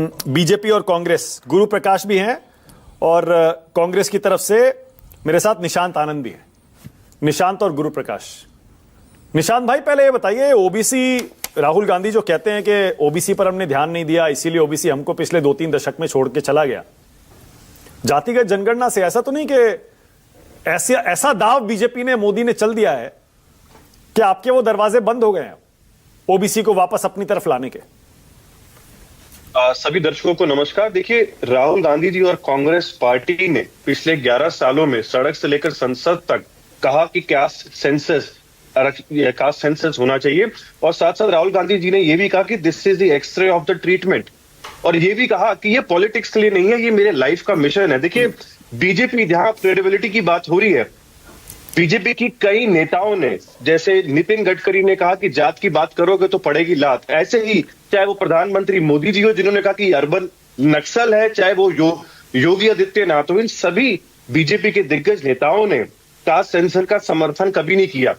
BJP और कांग्रेस, गुरु प्रकाश भी हैं और कांग्रेस की तरफ से मेरे साथ निशांत आनंद भी हैं। निशांत और गुरु प्रकाश। निशांत भाई, पहले ये बताइए, ओबीसी राहुल गांधी जो कहते हैं कि ओबीसी पर हमने ध्यान नहीं दिया, इसीलिए ओबीसी हमको पिछले 2-3 दशक में छोड़ के चला गया। जातिगत जनगणना से ऐसा तो नहीं कि ऐसा दाव बीजेपी ने, मोदी ने चल दिया है कि आपके वो दरवाजे बंद हो गए हैं ओबीसी को वापस अपनी तरफ लाने के? सभी दर्शकों को नमस्कार। देखिए, राहुल गांधी जी और कांग्रेस पार्टी ने पिछले 11 सालों में सड़क से लेकर संसद तक कहा कि कास्ट सेंसस होना चाहिए, और साथ साथ राहुल गांधी जी ने यह भी कहा कि this is the x-ray of the treatment, और यह भी कहा कि ये पॉलिटिक्स के लिए नहीं है, ये मेरे लाइफ का मिशन है। देखिए, बीजेपी, जहां क्रेडिबिलिटी की बात हो रही है, बीजेपी की कई नेताओं ने, जैसे नितिन गडकरी ने कहा कि जात की बात करोगे तो पड़ेगी लात, ऐसे ही चाहे वो प्रधानमंत्री मोदी जी हो जिन्होंने कहा कि अर्बन नक्सल है, चाहे वो योगी आदित्यनाथ हो, इन सभी बीजेपी के दिग्गज नेताओं ने कास्ट सेंसर का समर्थन कभी नहीं किया।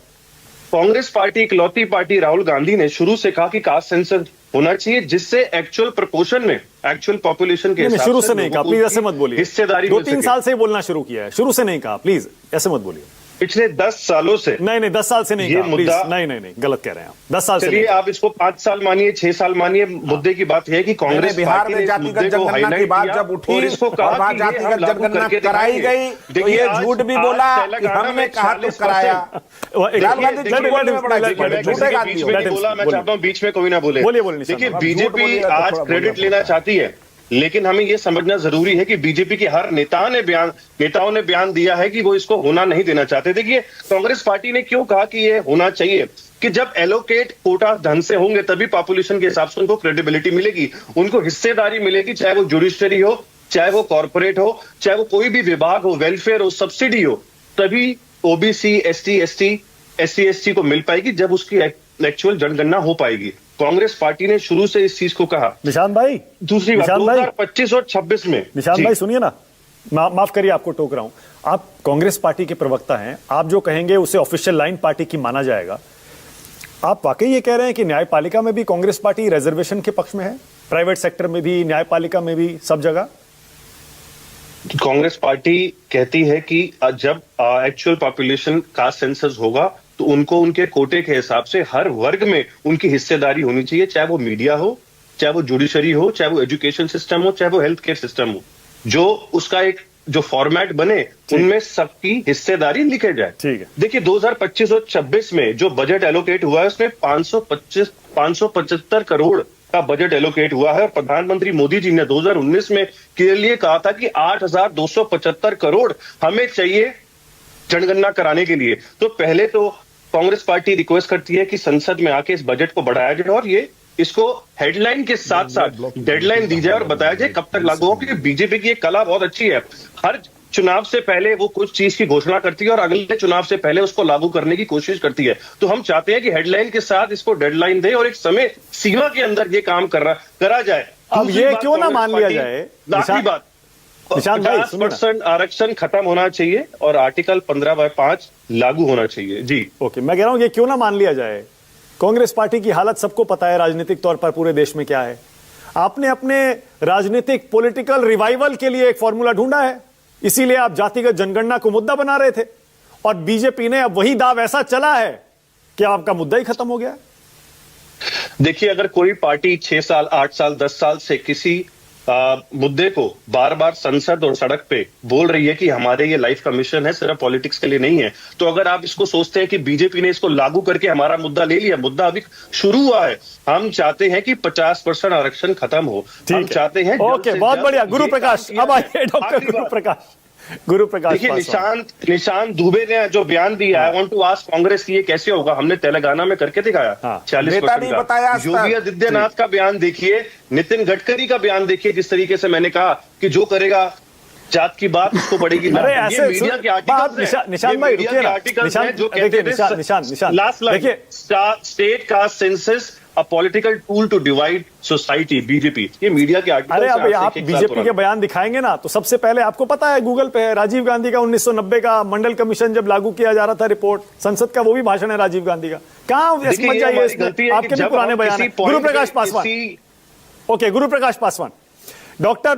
कांग्रेस पार्टी, इकलौती पार्टी राहुल गांधी ने शुरू से कहा कि कास्ट सेंसर होना चाहिए, जिससे एक्चुअल प्रोपोर्शन में, एक्चुअल पॉपुलेशन के हिसाब शुरू से नहीं कहा, प्लीज ऐसे मत बोलिए। हिस्सेदारी 2-3 साल से बोलना शुरू किया है, शुरू से नहीं कहा, प्लीज ऐसे मत बोलिए। पिछले 10 सालों से नहीं 10 साल से नहीं ये कहा, मुद्दा, नहीं गलत कह रहे हैं आप। 10 साल से चलिए आप इसको 5 साल मानिए, 6 साल मानिए, मुद्दे की बात है कि कांग्रेस बिहार में जातिगत जनगणना की बात जब उठी और इसको कहा जातिगत जनगणना कराई गई तो ये झूठ भी बोला कि हमने कहा तो कराया। राहुल गांधी झूठ बोलने में बड़ा झूठे गांधी बोला। मैं चाहता हूं बीच में कोई ना बोले। देखिए, बीजेपी आज क्रेडिट लेना चाहती है, लेकिन हमें यह समझना जरूरी है कि बीजेपी के हर नेताओं ने बयान दिया है कि वो इसको होना नहीं देना चाहते। देखिए, कांग्रेस पार्टी ने क्यों कहा कि ये होना चाहिए, कि जब एलोकेट कोटा ढंग से होंगे तभी पॉपुलेशन के हिसाब से उनको क्रेडिबिलिटी मिलेगी, उनको हिस्सेदारी मिलेगी, चाहे वो जुडिशरी हो, चाहे वो कॉर्पोरेट हो, चाहे वो कोई भी विभाग हो, वेलफेयर हो, सब्सिडी हो, तभी ओबीसी, SC/ST को मिल पाएगी, जब उसकी एक्चुअल जनगणना हो पाएगी। कांग्रेस पार्टी ने शुरू से इस चीज को कहा। निशांत भाई, दूसरी बात, 2025 और 26 में, निशांत भाई सुनिए ना, माफ करिए आपको टोक रहा हूं, आप कांग्रेस पार्टी के प्रवक्ता हैं, आप जो कहेंगे उसे ऑफिशियल लाइन पार्टी की माना जाएगा। आप वाकई ये कह रहे हैं कि न्यायपालिका में भी कांग्रेस पार्टी रिजर्वेशन के पक्ष में है, प्राइवेट सेक्टर में भी, न्यायपालिका में भी, सब जगह? कांग्रेस पार्टी कहती है कि जब एक्चुअल पॉपुलेशन का सेंसस होगा तो उनको उनके कोटे के हिसाब से हर वर्ग में उनकी हिस्सेदारी होनी चाहिए, चाहे वो मीडिया हो, चाहे वो जुडिशरी हो, चाहे वो एजुकेशन सिस्टम हो, चाहे वो हेल्थ केयर सिस्टम हो, जो उसका एक जो फॉर्मेट बने उनमें सबकी हिस्सेदारी लिखे जाए। ठीक है। देखिए, 2025 और 26 में जो बजट एलोकेट हुआ है उसमें 575 करोड़ का बजट एलोकेट हुआ है, और प्रधानमंत्री मोदी जी ने 2019 में क्लियरली कहा था कि 8,275 करोड़ हमें चाहिए जनगणना कराने के लिए। तो पहले तो कांग्रेस पार्टी रिक्वेस्ट करती है कि संसद में आके इस बजट को बढ़ाया जाए और ये इसको हेडलाइन के साथ साथ डेडलाइन दी जाए और बताया जाए कब तक लागू हो, क्योंकि बीजेपी की एक कला बहुत अच्छी है, हर चुनाव से पहले वो कुछ चीज की घोषणा करती है और अगले चुनाव से पहले उसको लागू करने की कोशिश करती है। तो हम चाहते हैं कि हेडलाइन के साथ इसको डेडलाइन दे और एक समय सीमा के अंदर ये काम करा जाए। अब ये क्यों ना मान लिया जाए, आखिरी बात, 50% आरक्षण खत्म होना चाहिए और आर्टिकल 15/5 लागू होना चाहिए। जी ओके, मैं कह रहा हूं ये क्यों ना मान लिया जाए। कांग्रेस पार्टी की हालत सबको पता है राजनीतिक तौर पर पूरे देश में क्या है। आपने अपने राजनीतिक पॉलिटिकल रिवाइवल के लिए एक फॉर्मूला ढूंढा है, इसीलिए आप जातिगत जनगणना को मुद्दा बना रहे थे, और बीजेपी ने अब वही दाव ऐसा चला है कि आपका मुद्दा ही खत्म हो गया। देखिए, अगर कोई पार्टी 6 साल, 8 साल, 10 साल से किसी मुद्दे को बार बार संसद और सड़क पे बोल रही है कि हमारे ये लाइफ का मिशन है, सिर्फ पॉलिटिक्स के लिए नहीं है, तो अगर आप इसको सोचते हैं कि बीजेपी ने इसको लागू करके हमारा मुद्दा ले लिया, मुद्दा अभी शुरू हुआ है। हम चाहते हैं कि 50% आरक्षण खत्म हो, हम चाहते हैं। ओके, बहुत बढ़िया। गुरु प्रकाश, अब आइए डॉक्टर गुरु प्रकाश। देखिए, निशांत दुबे ने जो बयान दिया, I want to ask Congress की ये कैसे होगा, हमने तेलंगाना में करके दिखाया 40% का। योगी आदित्यनाथ का बयान देखिए, नितिन गडकरी का बयान देखिए, जिस तरीके से मैंने कहा कि जो करेगा जात की बात उसको पड़ेगी। अरे ऐसे मीडिया के आर्टिकल्स, निशांत भाई रुकिए ना, निशांत देखिए, state caste census a political tool to divide society, BJP, ये मीडिया के आर्टिकल। अरे अब आप बीजेपी के बयान दिखाएंगे ना, तो सबसे पहले आपको पता है गूगल पे है राजीव गांधी का 1990 का मंडल कमिशन जब लागू किया जा रहा था रिपोर्ट, संसद का वो भी भाषण है राजीव गांधी का। कहां मत जाइए, आपके भी पुराने बयान है। गुरु प्रकाश पासवान, ओके, गुरु प्रकाश पासवान, डॉक्टर